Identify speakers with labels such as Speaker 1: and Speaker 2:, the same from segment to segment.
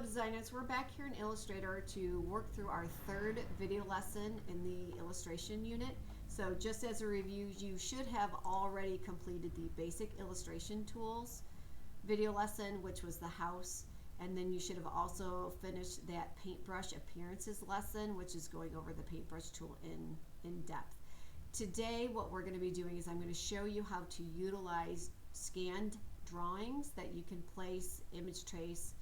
Speaker 1: Hello designers, we're back here in Illustrator to work through our third video lesson in the illustration unit. So just as a review, you should have already completed the basic illustration tools video lesson, which was the house, and then you should have also finished that paintbrush appearances lesson, which is going over the paintbrush tool in depth. Today what we're going to be doing is I'm going to show you how to utilize scanned drawings that you can place, image trace,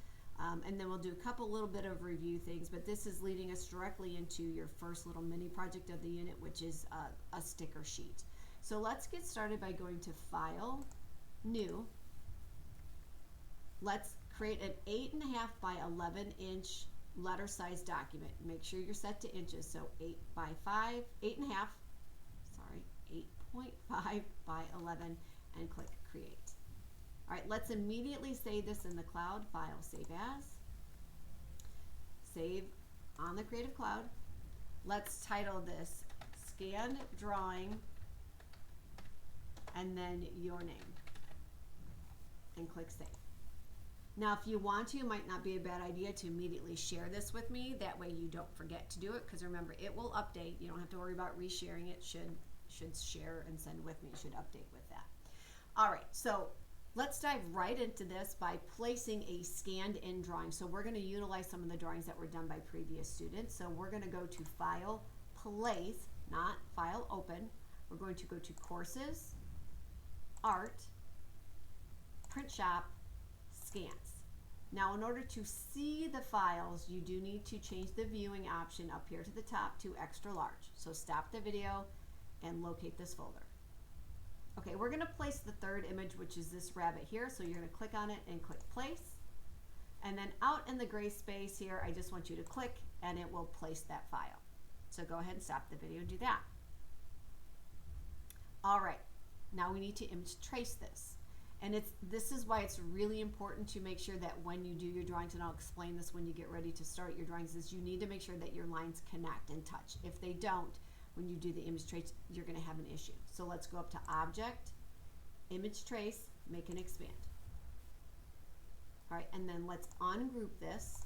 Speaker 1: and then we'll do a couple little bit of review things, but this is leading us directly into your first little mini project of the unit, which is a sticker sheet. So let's get started by going to File, New. Let's create an 8.5 by 11 inch letter size document. Make sure you're set to inches, so 8.5 by 11, and click Create. All right, let's immediately save this in the cloud. File, Save As. Save on the Creative Cloud. Let's title this Scanned Drawing and then your name, and click Save. Now, if you want to, it might not be a bad idea to immediately share this with me. That way you don't forget to do it, because remember, it will update. You don't have to worry about resharing it. Should share and send with me. Should update with that. All right, so let's dive right into this by placing a scanned in drawing. So we're going to utilize some of the drawings that were done by previous students. So we're going to go to File, Place, not File, Open. We're going to go to Courses, Art, Print Shop, Scans. Now, in order to see the files, you do need to change the viewing option up here to the top to extra large. So stop the video and locate this folder. Okay, we're going to place the third image, which is this rabbit here. So you're going to click on it and click Place. And then out in the gray space here, I just want you to click and it will place that file. So go ahead and stop the video and do that. All right, now we need to image trace this. And this is why it's really important to make sure that when you do your drawings, and I'll explain this when you get ready to start your drawings, is you need to make sure that your lines connect and touch. If they don't, when you do the image trace, you're going to have an issue. So let's go up to Object, Image Trace, Make and Expand. All right, and then let's ungroup this,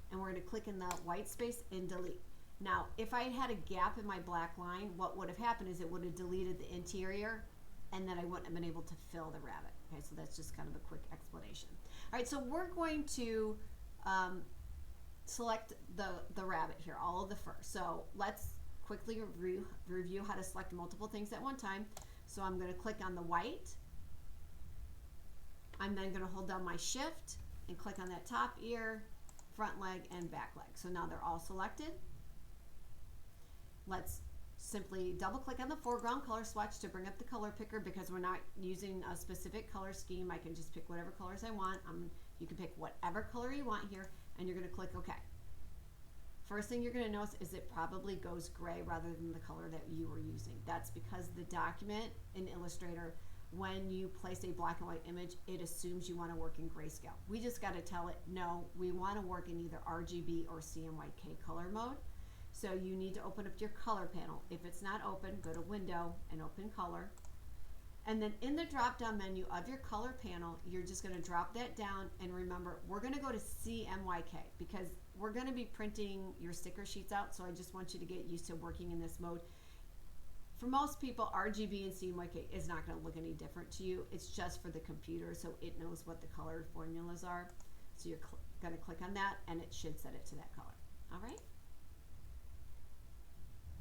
Speaker 1: and we're going to click in the white space and delete. Now, if I had a gap in my black line, what would have happened is it would have deleted the interior, and then I wouldn't have been able to fill the rabbit. Okay, so that's just kind of a quick explanation. All right, so we're going to select the rabbit here, all of the fur. So let's quickly review how to select multiple things at one time. So I'm going to click on the white. I'm then going to hold down my Shift and click on that top ear, front leg, and back leg. So now they're all selected. Let's simply double click on the foreground color swatch to bring up the color picker, because we're not using a specific color scheme. I can just pick whatever colors I want. You can pick whatever color you want here, and you're going to click OK. First thing you're going to notice is it probably goes gray rather than the color that you were using. That's because the document in Illustrator, when you place a black and white image, it assumes you want to work in grayscale. We just got to tell it, no, we want to work in either RGB or CMYK color mode. So you need to open up your color panel. If it's not open, go to Window and open Color. And then in the drop-down menu of your color panel, you're just going to drop that down, and remember, we're going to go to CMYK because we're going to be printing your sticker sheets out, so I just want you to get used to working in this mode. For most people, RGB and CMYK is not going to look any different to you. It's just for the computer, so it knows what the color formulas are. So you're going to click on that, and it should set it to that color. All right?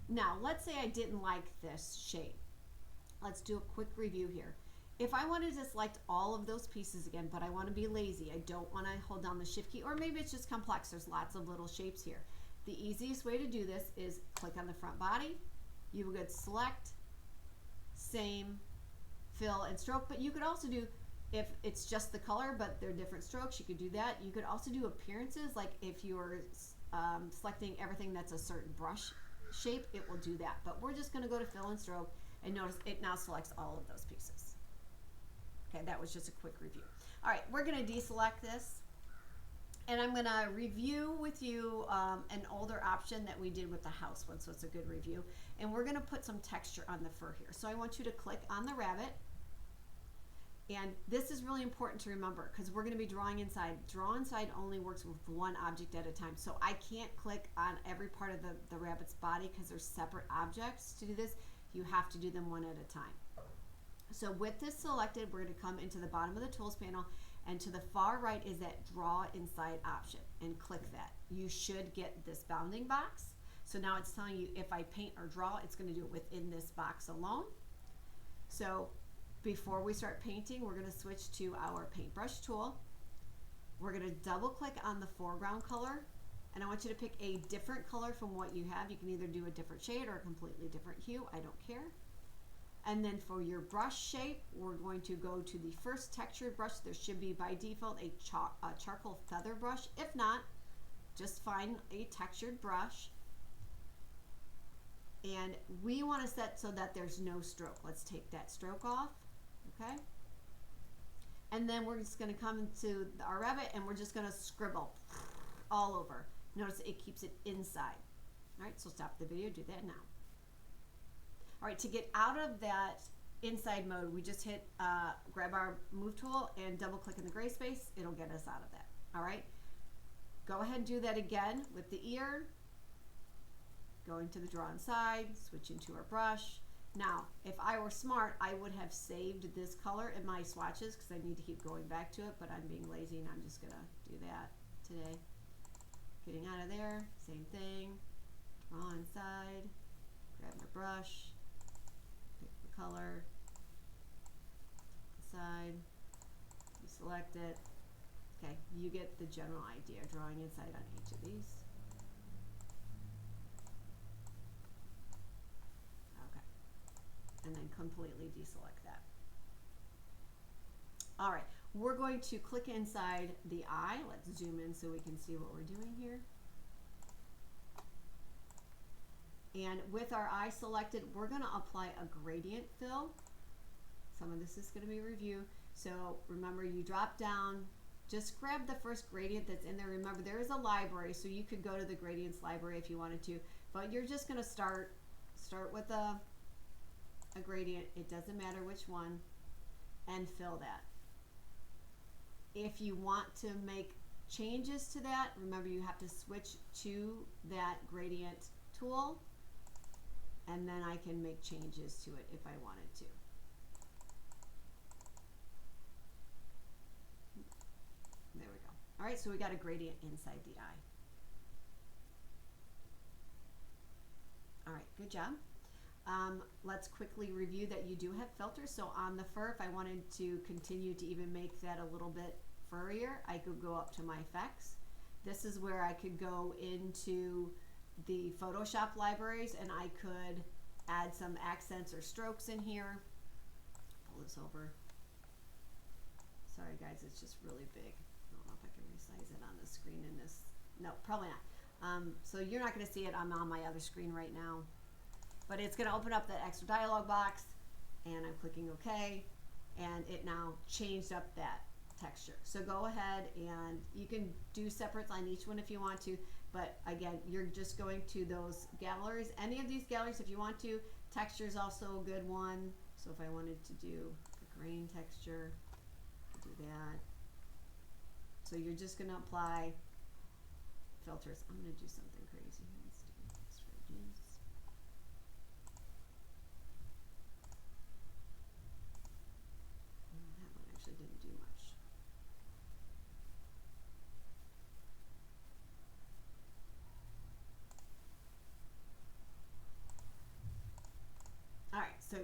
Speaker 1: Now, let's say I didn't like this shade. Let's do a quick review here. If I wanted to select all of those pieces again, but I want to be lazy, I don't want to hold down the Shift key, or maybe it's just complex, there's lots of little shapes here. The easiest way to do this is click on the front body. You will get Select, Same, Fill, and Stroke, but you could also do, if it's just the color but they're different strokes, you could do that. You could also do appearances, like if you're selecting everything that's a certain brush shape, it will do that. But we're just going to go to Fill and Stroke, and notice it now selects all of those pieces. Okay, that was just a quick review. All right, we're going to deselect this, and I'm going to review with you an older option that we did with the house one, so it's a good review. And we're going to put some texture on the fur here. So I want you to click on the rabbit, And this is really important to remember because we're going to be drawing inside. Draw inside only works with one object at a time. So I can't click on every part of the rabbit's body because they're separate objects to do this. You have to do them one at a time. So with this selected, we're going to come into the bottom of the tools panel, and to the far right is that draw inside option, and click that. You should get this bounding box. So now it's telling you if I paint or draw, it's going to do it within this box alone. So before we start painting, we're going to switch to our paintbrush tool. We're going to double click on the foreground color, and I want you to pick a different color from what you have. You can either do a different shade or a completely different hue, I don't care. And then for your brush shape, we're going to go to the first textured brush. There should be by default a charcoal feather brush. If not, just find a textured brush. And we want to set so that there's no stroke. Let's take that stroke off, okay? And then we're just going to come into our rabbit and we're just going to scribble all over. Notice it keeps it inside. All right, so stop the video, do that now. All right, to get out of that inside mode, we just hit, grab our move tool and double click in the gray space. It'll get us out of that. All right, go ahead and do that again with the ear. Going to the draw inside, switching to our brush. Now, if I were smart, I would have saved this color in my swatches because I need to keep going back to it, but I'm being lazy and I'm just gonna do that today. Getting out of there, same thing. Draw inside, grab my brush, pick the color, side, you select it. Okay, you get the general idea, drawing inside on each of these. And then completely deselect that. All right, we're going to click inside the eye. Let's zoom in so we can see what we're doing here. And with our eye selected, we're going to apply a gradient fill. Some of this is going to be review. So remember, you drop down, just grab the first gradient that's in there. Remember, there is a library, so you could go to the gradients library if you wanted to, but you're just going to start with a gradient, it doesn't matter which one, and fill that. If you want to make changes to that, remember you have to switch to that gradient tool, and then I can make changes to it if I wanted to. There we go. All right, so we got a gradient inside the eye. All right, good job. Let's quickly review that you do have filters. So on the fur, if I wanted to continue to even make that a little bit furrier, I could go up to my effects. This is where I could go into the Photoshop libraries and I could add some accents or strokes in here. Pull this over. Sorry guys, it's just really big. I don't know if I can resize it on the screen in this. No, probably not. So you're not going to see it. I'm on my other screen right now. But it's going to open up that extra dialog box, and I'm clicking OK, and it now changed up that texture. So go ahead and you can do separates on each one if you want to, but again, you're just going to those galleries. Any of these galleries if you want to. Texture is also a good one. So if I wanted to do a grain texture, I could do that. So you're just going to apply filters. I'm going to do something crazy. Let's do this. That one actually didn't do much. All right, so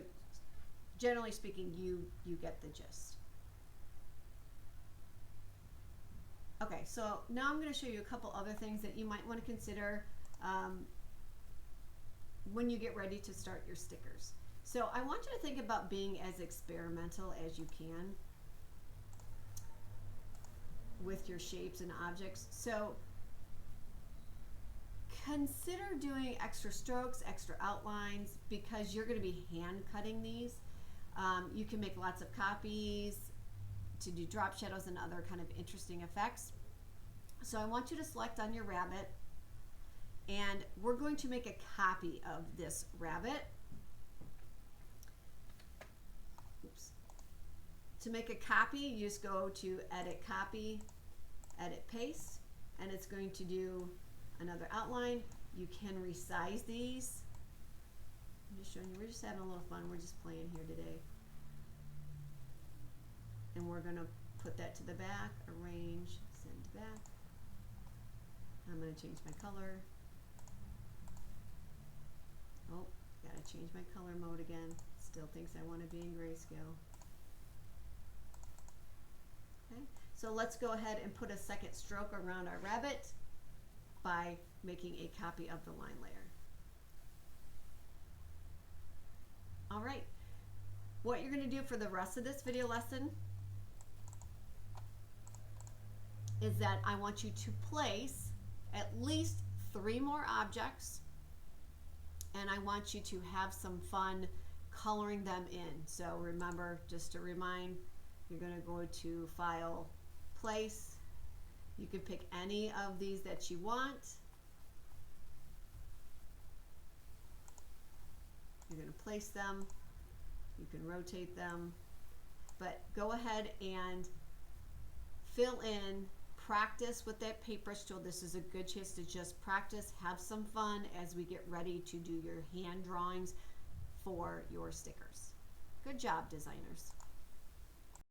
Speaker 1: generally speaking, you get the gist. Okay, so now I'm going to show you a couple other things that you might want to consider when you get ready to start your stickers. So I want you to think about being as experimental as you can with your shapes and objects. So consider doing extra strokes, extra outlines, because you're going to be hand cutting these. You can make lots of copies to do drop shadows and other kind of interesting effects. So I want you to select on your rabbit, and we're going to make a copy of this rabbit. Oops. To make a copy, you just go to Edit Copy, Edit Paste, and it's going to do another outline. You can resize these. I'm just showing you, we're just having a little fun. We're just playing here today. And we're going to put that to the back, arrange, send back. I'm going to change my color. Oh, got to change my color mode again. Still thinks I want to be in grayscale. Okay, so let's go ahead and put a second stroke around our rabbit by making a copy of the line layer. All right, what you're going to do for the rest of this video lesson is that I want you to place at least 3 more objects, and I want you to have some fun coloring them in. So remember, just to remind, you're going to go to File, Place. You can pick any of these that you want. You're going to place them. You can rotate them. But go ahead and fill in, practice with that paintbrush tool. This is a good chance to just practice, have some fun as we get ready to do your hand drawings for your stickers. Good job, designers.